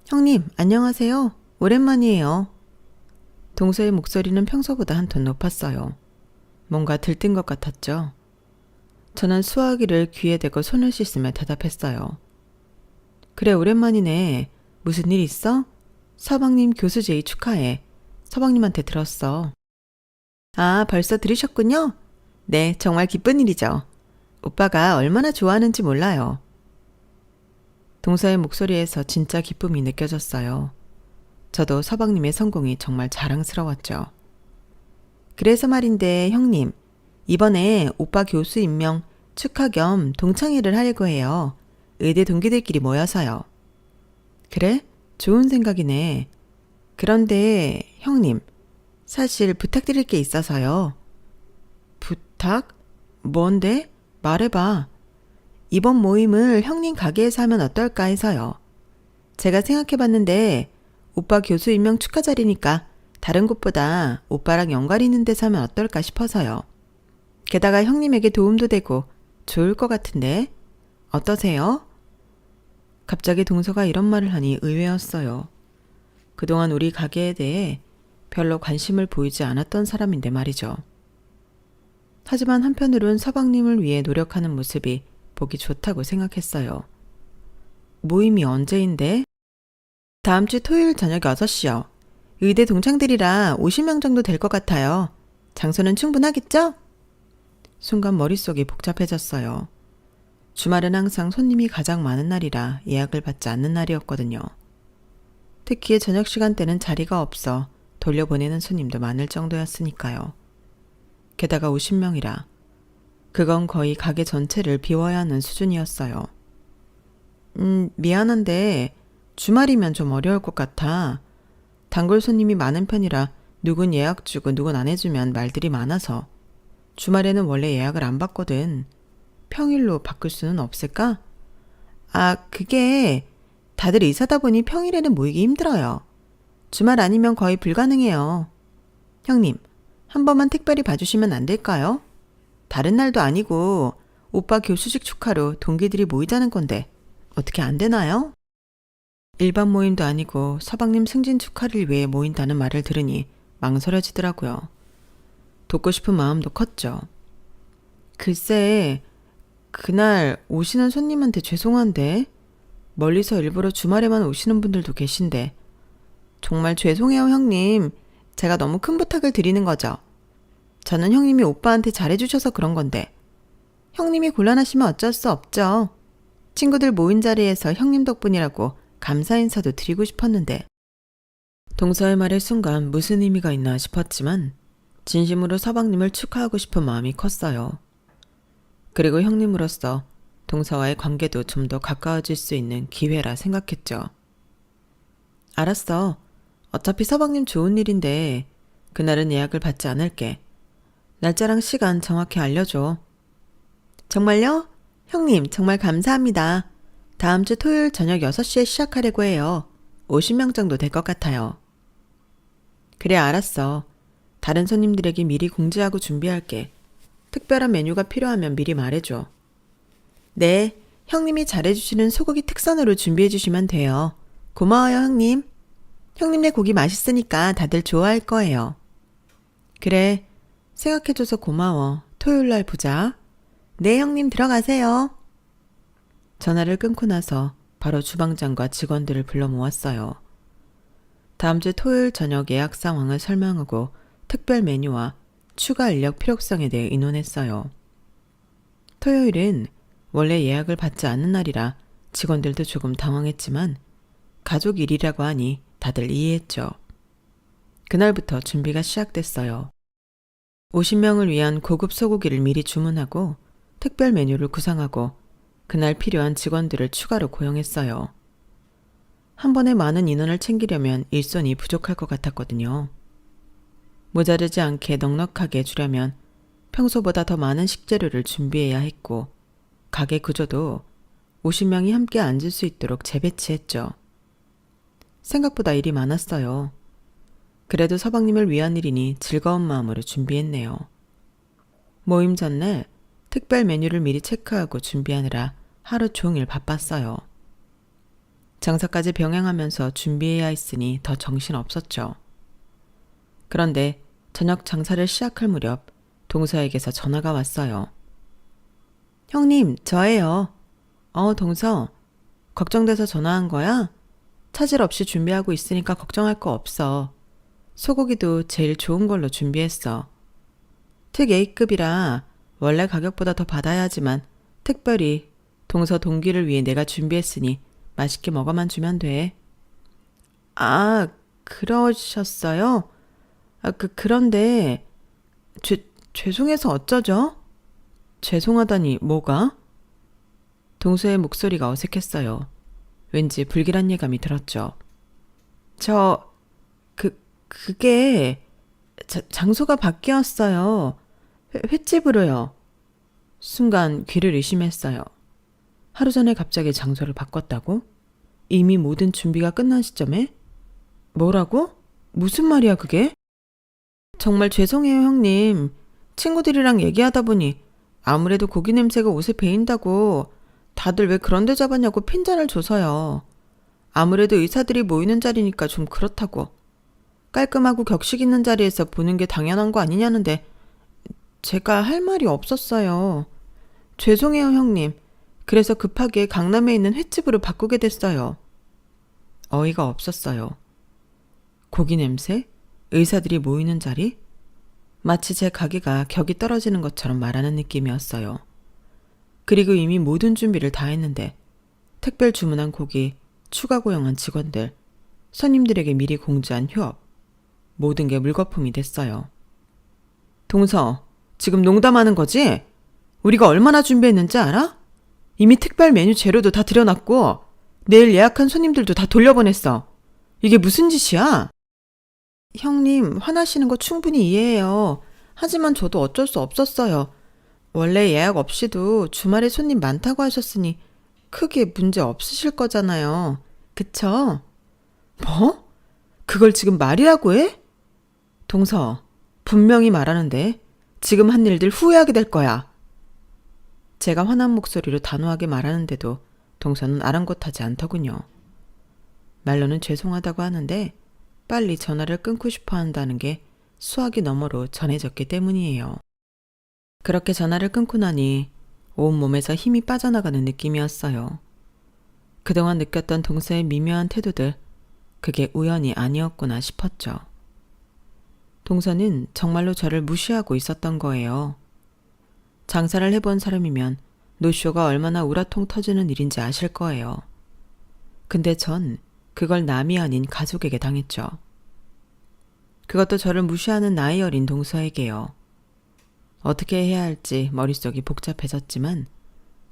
형님, 안녕하세요. 오랜만이에요. 동서의 목소리는 평소보다 한 톤 높았어요. 뭔가 들뜬 것 같았죠. 저는 수화기를 귀에 대고 손을 씻으며 대답했어요. 그래, 오랜만이네. 무슨 일 있어? 서방님 교수 제의 축하해. 서방님한테 들었어. 아, 벌써 들으셨군요? 네, 정말 기쁜 일이죠. 오빠가 얼마나 좋아하는지 몰라요. 동서의 목소리에서 진짜 기쁨이 느껴졌어요. 저도 서방님의 성공이 정말 자랑스러웠죠. 그래서 말인데 형님, 이번에 오빠 교수 임명 축하 겸 동창회를 하려고 해요. 의대 동기들끼리 모여서요. 그래? 좋은 생각이네. 그런데 형님, 사실 부탁드릴 게 있어서요. 부탁? 뭔데? 말해봐. 이번 모임을 형님 가게에서 하면 어떨까 해서요. 제가 생각해봤는데 오빠 교수 임명 축하 자리니까 다른 곳보다 오빠랑 연관 있는 데서 하면 어떨까 싶어서요. 게다가 형님에게 도움도 되고 좋을 것 같은데 어떠세요? 갑자기 동서가 이런 말을 하니 의외였어요. 그동안 우리 가게에 대해 별로 관심을 보이지 않았던 사람인데 말이죠. 하지만 한편으론 서방님을 위해 노력하는 모습이 보기 좋다고 생각했어요. 모임이 언제인데? 다음 주 토요일 저녁 6시요. 의대 동창들이라 50명 정도 될 것 같아요. 장소는 충분하겠죠? 순간 머릿속이 복잡해졌어요. 주말은 항상 손님이 가장 많은 날이라 예약을 받지 않는 날이었거든요. 특히 저녁 시간대는 자리가 없어 돌려보내는 손님도 많을 정도였으니까요. 게다가 50명이라 그건 거의 가게 전체를 비워야 하는 수준이었어요. 미안한데 주말이면 좀 어려울 것 같아. 단골 손님이 많은 편이라 누군 예약 주고 누군 안 해주면 말들이 많아서 주말에는 원래 예약을 안 받거든. 평일로 바꿀 수는 없을까? 그게 다들 의사다 보니 평일에는 모이기 힘들어요. 주말 아니면 거의 불가능해요. 형님, 한 번만 특별히 봐주시면 안 될까요? 다른 날도 아니고 오빠 교수직 축하로 동기들이 모이자는 건데 어떻게 안 되나요? 일반 모임도 아니고 서방님 승진 축하를 위해 모인다는 말을 들으니 망설여지더라고요. 돕고 싶은 마음도 컸죠. 글쎄, 그날 오시는 손님한테 죄송한데 멀리서 일부러 주말에만 오시는 분들도 계신데 정말 죄송해요 형님. 제가 너무 큰 부탁을 드리는 거죠. 저는 형님이 오빠한테 잘해주셔서 그런 건데 형님이 곤란하시면 어쩔 수 없죠. 친구들 모인 자리에서 형님 덕분이라고 감사 인사도 드리고 싶었는데 동서의 말의 순간 무슨 의미가 있나 싶었지만 진심으로 서방님을 축하하고 싶은 마음이 컸어요. 그리고 형님으로서 동서와의 관계도 좀 더 가까워질 수 있는 기회라 생각했죠. 알았어. 어차피 서방님 좋은 일인데 그날은 예약을 받지 않을게. 날짜랑 시간 정확히 알려줘. 정말요? 형님 정말 감사합니다. 다음 주 토요일 저녁 6시에 시작하려고 해요. 50명 정도 될 것 같아요. 그래 알았어. 다른 손님들에게 미리 공지하고 준비할게. 특별한 메뉴가 필요하면 미리 말해줘. 네, 형님이 잘해주시는 소고기 특선으로 준비해주시면 돼요. 고마워요 형님. 형님네 고기 맛있으니까 다들 좋아할 거예요. 그래, 생각해줘서 고마워. 토요일날 보자. 네 형님 들어가세요. 전화를 끊고 나서 바로 주방장과 직원들을 불러 모았어요. 다음 주 토요일 저녁 예약 상황을 설명하고 특별 메뉴와 추가 인력 필요성에 대해 의논했어요. 토요일은 원래 예약을 받지 않는 날이라 직원들도 조금 당황했지만 가족 일이라고 하니 다들 이해했죠. 그날부터 준비가 시작됐어요. 50명을 위한 고급 소고기를 미리 주문하고 특별 메뉴를 구상하고 그날 필요한 직원들을 추가로 고용했어요. 한 번에 많은 인원을 챙기려면 일손이 부족할 것 같았거든요. 모자르지 않게 넉넉하게 주려면 평소보다 더 많은 식재료를 준비해야 했고 가게 구조도 50명이 함께 앉을 수 있도록 재배치했죠. 생각보다 일이 많았어요. 그래도 서방님을 위한 일이니 즐거운 마음으로 준비했네요. 모임 전날 특별 메뉴를 미리 체크하고 준비하느라 하루 종일 바빴어요. 장사까지 병행하면서 준비해야 했으니 더 정신없었죠. 그런데 저녁 장사를 시작할 무렵 동서에게서 전화가 왔어요. 형님, 저예요. 동서. 걱정돼서 전화한 거야? 차질 없이 준비하고 있으니까 걱정할 거 없어. 소고기도 제일 좋은 걸로 준비했어. 특 A급이라 원래 가격보다 더 받아야 하지만 특별히 동서 동기를 위해 내가 준비했으니 맛있게 먹어만 주면 돼. 그러셨어요? 그런데 죄송해서 어쩌죠? 죄송하다니 뭐가? 동서의 목소리가 어색했어요. 왠지 불길한 예감이 들었죠. 그게 장소가 바뀌었어요. 횟집으로요. 순간 귀를 의심했어요. 하루 전에 갑자기 장소를 바꿨다고? 이미 모든 준비가 끝난 시점에? 뭐라고? 무슨 말이야 그게? 정말 죄송해요 형님. 친구들이랑 얘기하다 보니 아무래도 고기 냄새가 옷에 배인다고 다들 왜 그런 데 잡았냐고 핀잔을 줘서요. 아무래도 의사들이 모이는 자리니까 좀 그렇다고. 깔끔하고 격식 있는 자리에서 보는 게 당연한 거 아니냐는데 제가 할 말이 없었어요. 죄송해요 형님. 그래서 급하게 강남에 있는 횟집으로 바꾸게 됐어요. 어이가 없었어요. 고기 냄새? 의사들이 모이는 자리? 마치 제 가게가 격이 떨어지는 것처럼 말하는 느낌이었어요. 그리고 이미 모든 준비를 다 했는데 특별 주문한 고기, 추가 고용한 직원들, 손님들에게 미리 공지한 휴업. 모든 게 물거품이 됐어요. 동서, 지금 농담하는 거지? 우리가 얼마나 준비했는지 알아? 이미 특별 메뉴 재료도 다 들여놨고 내일 예약한 손님들도 다 돌려보냈어. 이게 무슨 짓이야? 형님, 화나시는 거 충분히 이해해요. 하지만 저도 어쩔 수 없었어요. 원래 예약 없이도 주말에 손님 많다고 하셨으니 크게 문제 없으실 거잖아요. 그쵸? 뭐? 그걸 지금 말이라고 해? 동서, 분명히 말하는데 지금 한 일들 후회하게 될 거야. 제가 화난 목소리로 단호하게 말하는데도 동서는 아랑곳하지 않더군요. 말로는 죄송하다고 하는데 빨리 전화를 끊고 싶어 한다는 게 수화기 너머로 전해졌기 때문이에요. 그렇게 전화를 끊고 나니 온몸에서 힘이 빠져나가는 느낌이었어요. 그동안 느꼈던 동서의 미묘한 태도들, 그게 우연이 아니었구나 싶었죠. 동서는 정말로 저를 무시하고 있었던 거예요. 장사를 해본 사람이면 노쇼가 얼마나 우라통 터지는 일인지 아실 거예요. 근데 전 그걸 남이 아닌 가족에게 당했죠. 그것도 저를 무시하는 나이 어린 동서에게요. 어떻게 해야 할지 머릿속이 복잡해졌지만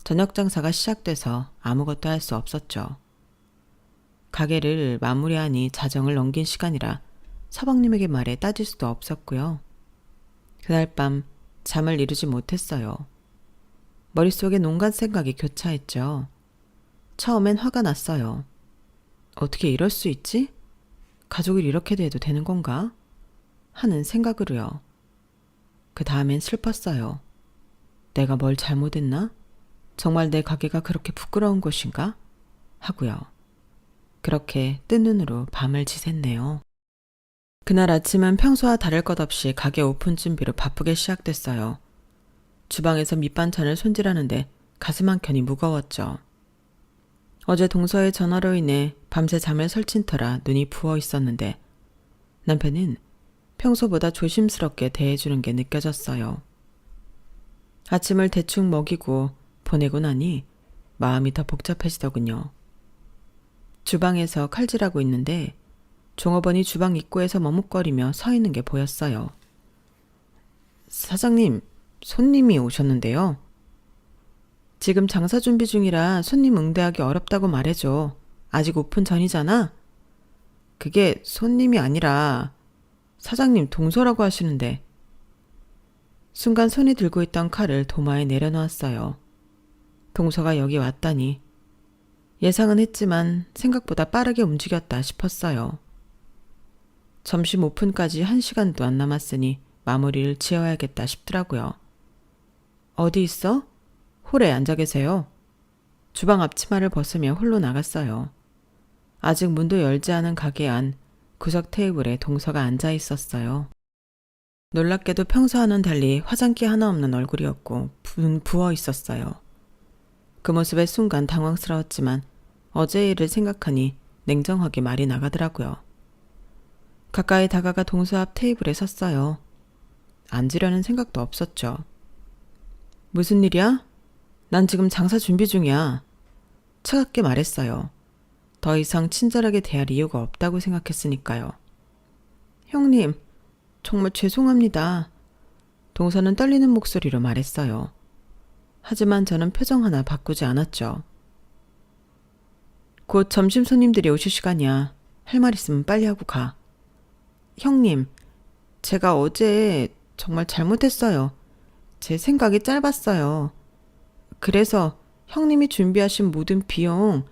저녁 장사가 시작돼서 아무것도 할 수 없었죠. 가게를 마무리하니 자정을 넘긴 시간이라 서방님에게 말해 따질 수도 없었고요. 그날 밤 잠을 이루지 못했어요. 머릿속에 온갖 생각이 교차했죠. 처음엔 화가 났어요. 어떻게 이럴 수 있지? 가족을 이렇게 대해도 되는 건가? 하는 생각으로요. 그 다음엔 슬펐어요. 내가 뭘 잘못했나? 정말 내 가게가 그렇게 부끄러운 곳인가? 하고요. 그렇게 뜬 눈으로 밤을 지샜네요. 그날 아침은 평소와 다를 것 없이 가게 오픈 준비로 바쁘게 시작됐어요. 주방에서 밑반찬을 손질하는데 가슴 한켠이 무거웠죠. 어제 동서의 전화로 인해 밤새 잠을 설친 터라 눈이 부어 있었는데 남편은 평소보다 조심스럽게 대해주는 게 느껴졌어요. 아침을 대충 먹이고 보내고 나니 마음이 더 복잡해지더군요. 주방에서 칼질하고 있는데 종업원이 주방 입구에서 머뭇거리며 서 있는 게 보였어요. 사장님, 손님이 오셨는데요. 지금 장사 준비 중이라 손님 응대하기 어렵다고 말해줘. 아직 오픈 전이잖아? 그게 손님이 아니라 사장님 동서라고 하시는데. 순간 손이 들고 있던 칼을 도마에 내려놓았어요. 동서가 여기 왔다니. 예상은 했지만 생각보다 빠르게 움직였다 싶었어요. 점심 오픈까지 1시간도 안 남았으니 마무리를 지어야겠다 싶더라고요. 어디 있어? 홀에 앉아 계세요. 주방 앞치마를 벗으며 홀로 나갔어요. 아직 문도 열지 않은 가게 안 구석 테이블에 동서가 앉아 있었어요. 놀랍게도 평소와는 달리 화장기 하나 없는 얼굴이었고 부어 있었어요. 그 모습에 순간 당황스러웠지만 어제 일을 생각하니 냉정하게 말이 나가더라고요. 가까이 다가가 동서 앞 테이블에 섰어요. 앉으려는 생각도 없었죠. 무슨 일이야? 난 지금 장사 준비 중이야. 차갑게 말했어요. 더 이상 친절하게 대할 이유가 없다고 생각했으니까요. 형님, 정말 죄송합니다. 동서는 떨리는 목소리로 말했어요. 하지만 저는 표정 하나 바꾸지 않았죠. 곧 점심 손님들이 오실 시간이야. 할 말 있으면 빨리 하고 가. 형님, 제가 어제 정말 잘못했어요. 제 생각이 짧았어요. 그래서 형님이 준비하신 모든 비용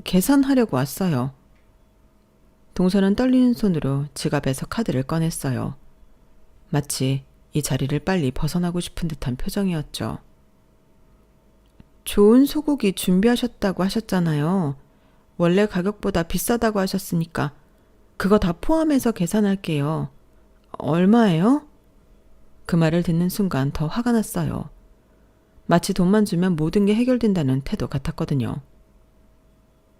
계산하려고 왔어요. 동서는 떨리는 손으로 지갑에서 카드를 꺼냈어요. 마치 이 자리를 빨리 벗어나고 싶은 듯한 표정이었죠. 좋은 소고기 준비하셨다고 하셨잖아요. 원래 가격보다 비싸다고 하셨으니까 그거 다 포함해서 계산할게요. 얼마예요? 그 말을 듣는 순간 더 화가 났어요. 마치 돈만 주면 모든 게 해결된다는 태도 같았거든요.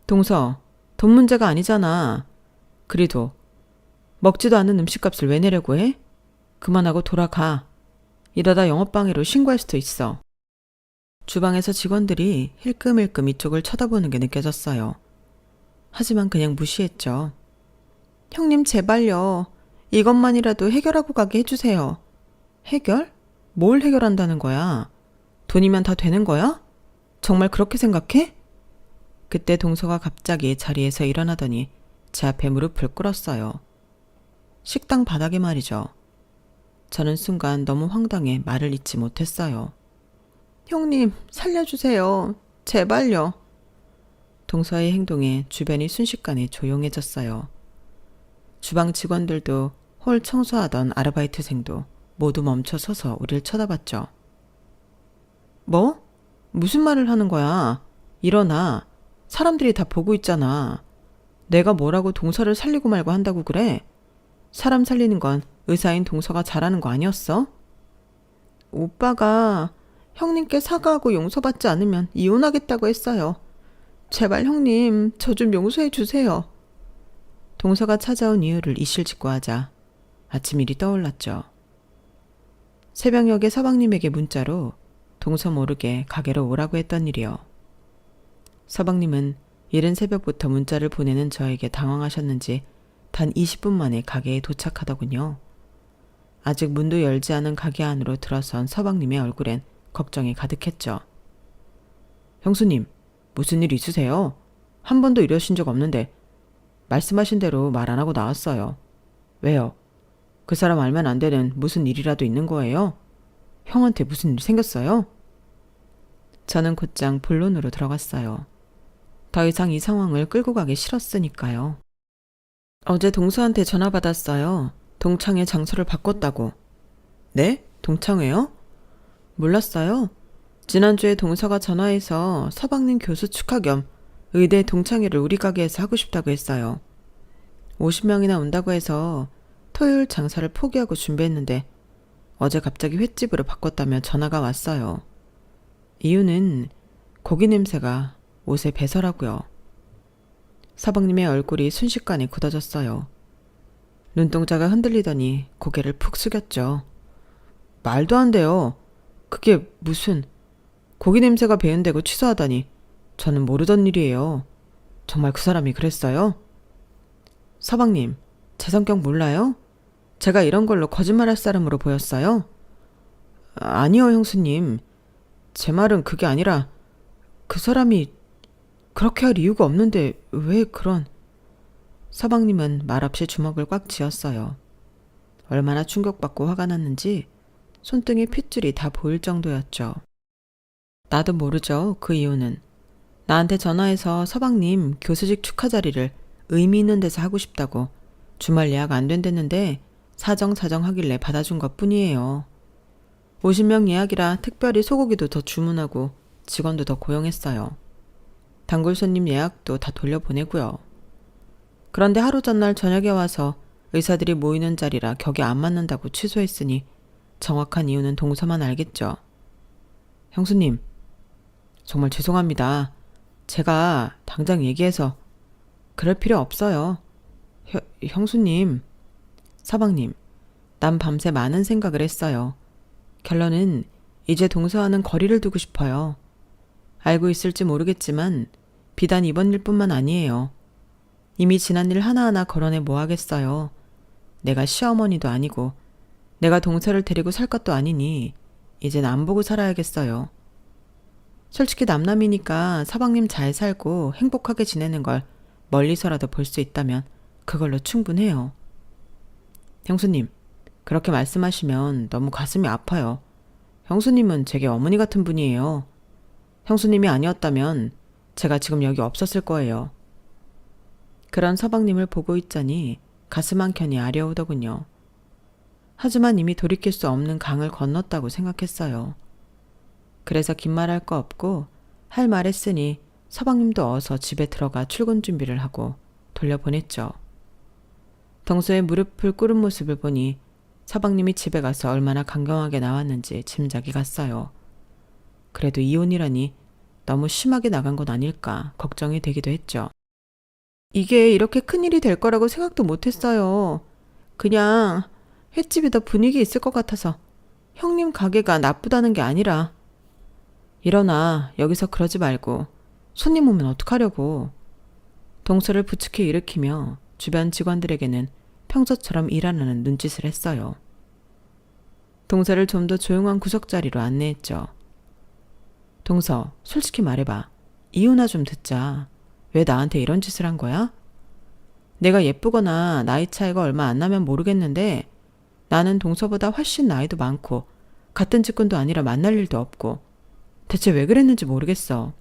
동서, 돈 문제가 아니잖아. 그래도 먹지도 않는 음식값을 왜 내려고 해? 그만하고 돌아가. 이러다 영업방해로 신고할 수도 있어. 주방에서 직원들이 힐끔힐끔 이쪽을 쳐다보는 게 느껴졌어요. 하지만 그냥 무시했죠. 형님 제발요. 이것만이라도 해결하고 가게 해주세요. 해결? 뭘 해결한다는 거야? 돈이면 다 되는 거야? 정말 그렇게 생각해? 그때 동서가 갑자기 자리에서 일어나더니 제 앞에 무릎을 꿇었어요. 식당 바닥에 말이죠. 저는 순간 너무 황당해 말을 잇지 못했어요. 형님, 살려주세요. 제발요. 동서의 행동에 주변이 순식간에 조용해졌어요. 주방 직원들도 홀 청소하던 아르바이트생도 모두 멈춰 서서 우릴 쳐다봤죠. 뭐? 무슨 말을 하는 거야? 일어나. 사람들이 다 보고 있잖아. 내가 뭐라고 동서를 살리고 말고 한다고 그래? 사람 살리는 건 의사인 동서가 잘하는 거 아니었어? 오빠가 형님께 사과하고 용서받지 않으면 이혼하겠다고 했어요. 제발 형님, 저 좀 용서해 주세요. 동서가 찾아온 이유를 이실직고 하자 아침 일이 떠올랐죠. 새벽녘에 서방님에게 문자로 동서 모르게 가게로 오라고 했던 일이요. 서방님은 이른 새벽부터 문자를 보내는 저에게 당황하셨는지 단 20분 만에 가게에 도착하더군요. 아직 문도 열지 않은 가게 안으로 들어선 서방님의 얼굴엔 걱정이 가득했죠. 형수님, 무슨 일 있으세요? 한 번도 이러신 적 없는데 말씀하신 대로 말 안 하고 나왔어요. 왜요? 그 사람 알면 안 되는 무슨 일이라도 있는 거예요? 형한테 무슨 일 생겼어요? 저는 곧장 본론으로 들어갔어요. 더 이상 이 상황을 끌고 가기 싫었으니까요. 어제 동서한테 전화 받았어요. 동창회 장소를 바꿨다고. 네? 동창회요? 몰랐어요. 지난주에 동서가 전화해서 서방님 교수 축하 겸 의대 동창회를 우리 가게에서 하고 싶다고 했어요. 50명이나 온다고 해서 토요일 장사를 포기하고 준비했는데 어제 갑자기 횟집으로 바꿨다며 전화가 왔어요. 이유는 고기 냄새가 옷에 배서라고요. 서방님의 얼굴이 순식간에 굳어졌어요. 눈동자가 흔들리더니 고개를 푹 숙였죠. 말도 안 돼요. 그게 무슨 고기 냄새가 배은데고 취소하다니 저는 모르던 일이에요. 정말 그 사람이 그랬어요? 서방님, 제 성격 몰라요? 제가 이런 걸로 거짓말할 사람으로 보였어요? 아니요, 형수님. 제 말은 그게 아니라 그 사람이 그렇게 할 이유가 없는데 왜 그런... 서방님은 말없이 주먹을 꽉 쥐었어요. 얼마나 충격받고 화가 났는지 손등에 핏줄이 다 보일 정도였죠. 나도 모르죠, 그 이유는. 나한테 전화해서 서방님 교수직 축하 자리를 의미 있는 데서 하고 싶다고 주말 예약 안 된댔는데 사정 하길래 받아준 것뿐이에요. 50명 예약이라 특별히 소고기도 더 주문하고 직원도 더 고용했어요. 단골 손님 예약도 다 돌려보내고요. 그런데 하루 전날 저녁에 와서 의사들이 모이는 자리라 격이 안 맞는다고 취소했으니 정확한 이유는 동서만 알겠죠. 형수님, 정말 죄송합니다. 제가 당장 얘기해서 그럴 필요 없어요. 형수님, 서방님, 난 밤새 많은 생각을 했어요. 결론은 이제 동서와는 거리를 두고 싶어요. 알고 있을지 모르겠지만 비단 이번 일뿐만 아니에요. 이미 지난 일 하나하나 거론해 뭐 하겠어요. 내가 시어머니도 아니고 내가 동서를 데리고 살 것도 아니니 이젠 안 보고 살아야겠어요. 솔직히 남남이니까 서방님 잘 살고 행복하게 지내는 걸 멀리서라도 볼 수 있다면 그걸로 충분해요. 형수님, 그렇게 말씀하시면 너무 가슴이 아파요. 형수님은 제게 어머니 같은 분이에요. 형수님이 아니었다면 제가 지금 여기 없었을 거예요. 그런 서방님을 보고 있자니 가슴 한켠이 아려오더군요. 하지만 이미 돌이킬 수 없는 강을 건넜다고 생각했어요. 그래서 긴 말 할 거 없고 할 말 했으니 서방님도 어서 집에 들어가 출근 준비를 하고 돌려보냈죠. 동서의 무릎을 꿇은 모습을 보니 서방님이 집에 가서 얼마나 강경하게 나왔는지 짐작이 갔어요. 그래도 이혼이라니 너무 심하게 나간 건 아닐까 걱정이 되기도 했죠. 이게 이렇게 큰일이 될 거라고 생각도 못했어요. 그냥 횟집이 더 분위기 있을 것 같아서 형님 가게가 나쁘다는 게 아니라. 일어나, 여기서 그러지 말고 손님 오면 어떡하려고. 동서를 부축해 일으키며 주변 직원들에게는 평소처럼 일하라는 눈짓을 했어요. 동서를 좀 더 조용한 구석자리로 안내했죠. 동서, 솔직히 말해봐. 이유나 좀 듣자. 왜 나한테 이런 짓을 한 거야? 내가 예쁘거나 나이 차이가 얼마 안 나면 모르겠는데 나는 동서보다 훨씬 나이도 많고 같은 직군도 아니라 만날 일도 없고 대체 왜 그랬는지 모르겠어.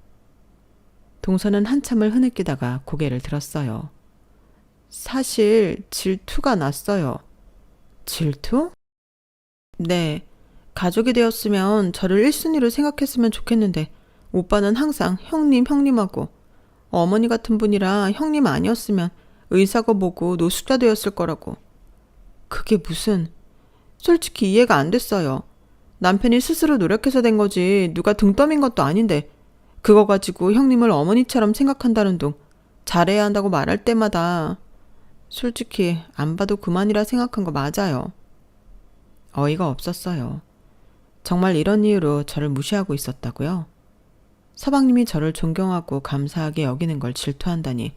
동서는 한참을 흐느끼다가 고개를 들었어요. 사실 질투가 났어요. 질투? 네. 가족이 되었으면 저를 1순위로 생각했으면 좋겠는데 오빠는 항상 형님 형님하고 어머니 같은 분이라 형님 아니었으면 의사고 뭐고 노숙자 되었을 거라고. 그게 무슨... 솔직히 이해가 안 됐어요. 남편이 스스로 노력해서 된 거지 누가 등 떠민 것도 아닌데 그거 가지고 형님을 어머니처럼 생각한다는 둥 잘해야 한다고 말할 때마다 솔직히 안 봐도 그만이라 생각한 거 맞아요. 어이가 없었어요. 정말 이런 이유로 저를 무시하고 있었다고요? 서방님이 저를 존경하고 감사하게 여기는 걸 질투한다니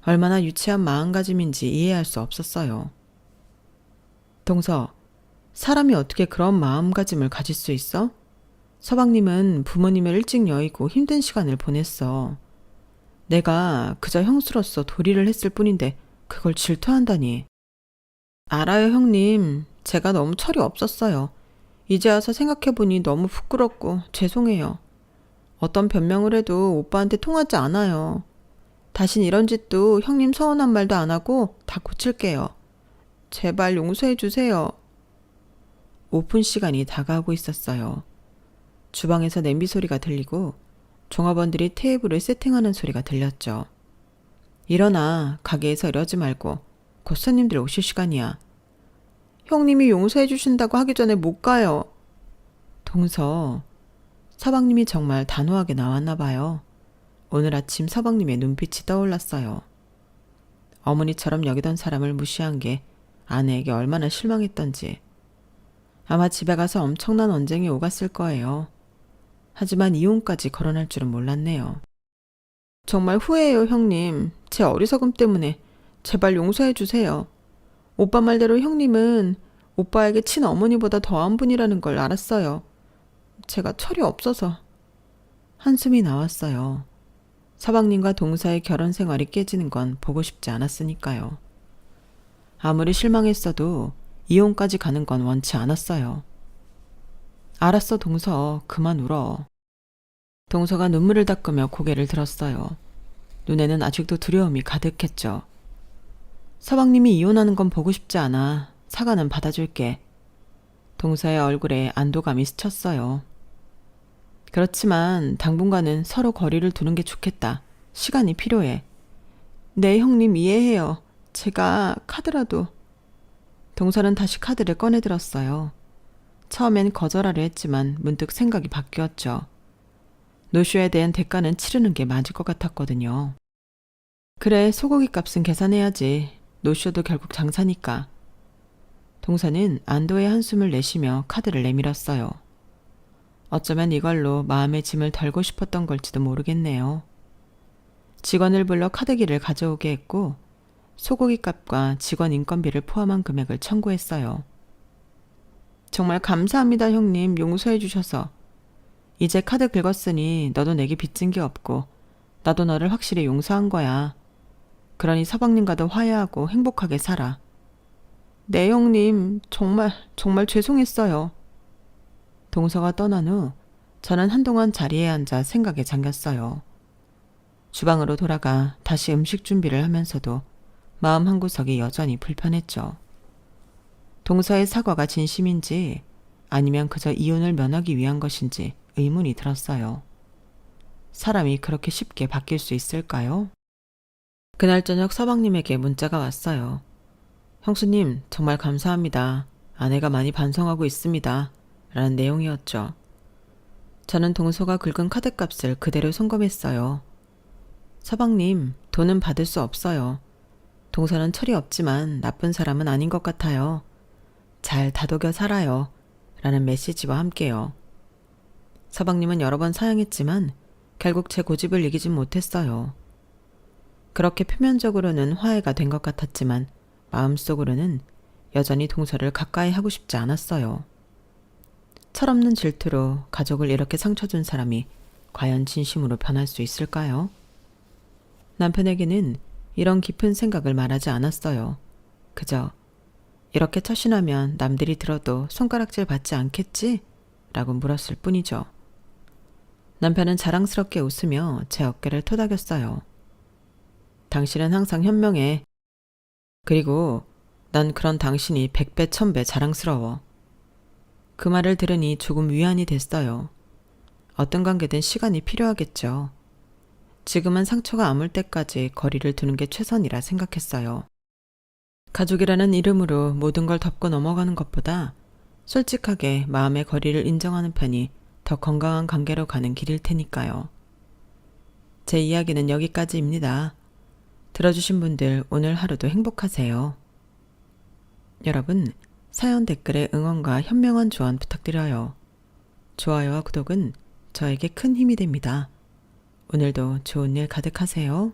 얼마나 유치한 마음가짐인지 이해할 수 없었어요. 동서, 사람이 어떻게 그런 마음가짐을 가질 수 있어? 서방님은 부모님을 일찍 여의고 힘든 시간을 보냈어. 내가 그저 형수로서 도리를 했을 뿐인데 그걸 질투한다니. 알아요, 형님. 제가 너무 철이 없었어요. 이제 와서 생각해보니 너무 부끄럽고 죄송해요. 어떤 변명을 해도 오빠한테 통하지 않아요. 다신 이런 짓도 형님 서운한 말도 안 하고 다 고칠게요. 제발 용서해 주세요. 오픈 시간이 다가오고 있었어요. 주방에서 냄비 소리가 들리고 종업원들이 테이블을 세팅하는 소리가 들렸죠. 일어나, 가게에서 이러지 말고 곧 손님들 오실 시간이야. 형님이 용서해 주신다고 하기 전에 못 가요. 동서, 서방님이 정말 단호하게 나왔나 봐요. 오늘 아침 서방님의 눈빛이 떠올랐어요. 어머니처럼 여기던 사람을 무시한 게 아내에게 얼마나 실망했던지. 아마 집에 가서 엄청난 언쟁이 오갔을 거예요. 하지만 이혼까지 거론할 줄은 몰랐네요. 정말 후회해요, 형님. 제 어리석음 때문에 제발 용서해 주세요. 오빠 말대로 형님은 오빠에게 친어머니보다 더한 분이라는 걸 알았어요. 제가 철이 없어서. 한숨이 나왔어요. 서방님과 동서의 결혼 생활이 깨지는 건 보고 싶지 않았으니까요. 아무리 실망했어도 이혼까지 가는 건 원치 않았어요. 알았어, 동서. 그만 울어. 동서가 눈물을 닦으며 고개를 들었어요. 눈에는 아직도 두려움이 가득했죠. 서방님이 이혼하는 건 보고 싶지 않아. 사과는 받아줄게. 동서의 얼굴에 안도감이 스쳤어요. 그렇지만 당분간은 서로 거리를 두는 게 좋겠다. 시간이 필요해. 네, 형님 이해해요. 제가 카드라도. 동서는 다시 카드를 꺼내들었어요. 처음엔 거절하려 했지만 문득 생각이 바뀌었죠. 노쇼에 대한 대가는 치르는 게 맞을 것 같았거든요. 그래, 소고기 값은 계산해야지. 노쇼도 결국 장사니까. 동서는 안도의 한숨을 내쉬며 카드를 내밀었어요. 어쩌면 이걸로 마음의 짐을 덜고 싶었던 걸지도 모르겠네요. 직원을 불러 카드기를 가져오게 했고 소고기 값과 직원 인건비를 포함한 금액을 청구했어요. 정말 감사합니다, 형님. 용서해 주셔서. 이제 카드 긁었으니 너도 내게 빚진 게 없고 나도 너를 확실히 용서한 거야. 그러니 서방님과도 화해하고 행복하게 살아. 네, 형님. 정말 죄송했어요. 동서가 떠난 후 저는 한동안 자리에 앉아 생각에 잠겼어요. 주방으로 돌아가 다시 음식 준비를 하면서도 마음 한구석이 여전히 불편했죠. 동서의 사과가 진심인지 아니면 그저 이혼을 면하기 위한 것인지 의문이 들었어요. 사람이 그렇게 쉽게 바뀔 수 있을까요? 그날 저녁 서방님에게 문자가 왔어요. 형수님, 정말 감사합니다. 아내가 많이 반성하고 있습니다. 라는 내용이었죠. 저는 동서가 긁은 카드값을 그대로 송금했어요. 서방님, 돈은 받을 수 없어요. 동서는 철이 없지만 나쁜 사람은 아닌 것 같아요. 잘 다독여 살아요. 라는 메시지와 함께요. 서방님은 여러 번 사양했지만 결국 제 고집을 이기진 못했어요. 그렇게 표면적으로는 화해가 된 것 같았지만 마음속으로는 여전히 동서를 가까이 하고 싶지 않았어요. 철없는 질투로 가족을 이렇게 상처 준 사람이 과연 진심으로 변할 수 있을까요? 남편에게는 이런 깊은 생각을 말하지 않았어요. 그저 이렇게 처신하면 남들이 들어도 손가락질 받지 않겠지? 라고 물었을 뿐이죠. 남편은 자랑스럽게 웃으며 제 어깨를 토닥였어요. 당신은 항상 현명해. 그리고 난 그런 당신이 100배, 1000배 자랑스러워. 그 말을 들으니 조금 위안이 됐어요. 어떤 관계든 시간이 필요하겠죠. 지금은 상처가 아물 때까지 거리를 두는 게 최선이라 생각했어요. 가족이라는 이름으로 모든 걸 덮고 넘어가는 것보다 솔직하게 마음의 거리를 인정하는 편이 더 건강한 관계로 가는 길일 테니까요. 제 이야기는 여기까지입니다. 들어주신 분들 오늘 하루도 행복하세요. 여러분, 사연 댓글에 응원과 현명한 조언 부탁드려요. 좋아요와 구독은 저에게 큰 힘이 됩니다. 오늘도 좋은 일 가득하세요.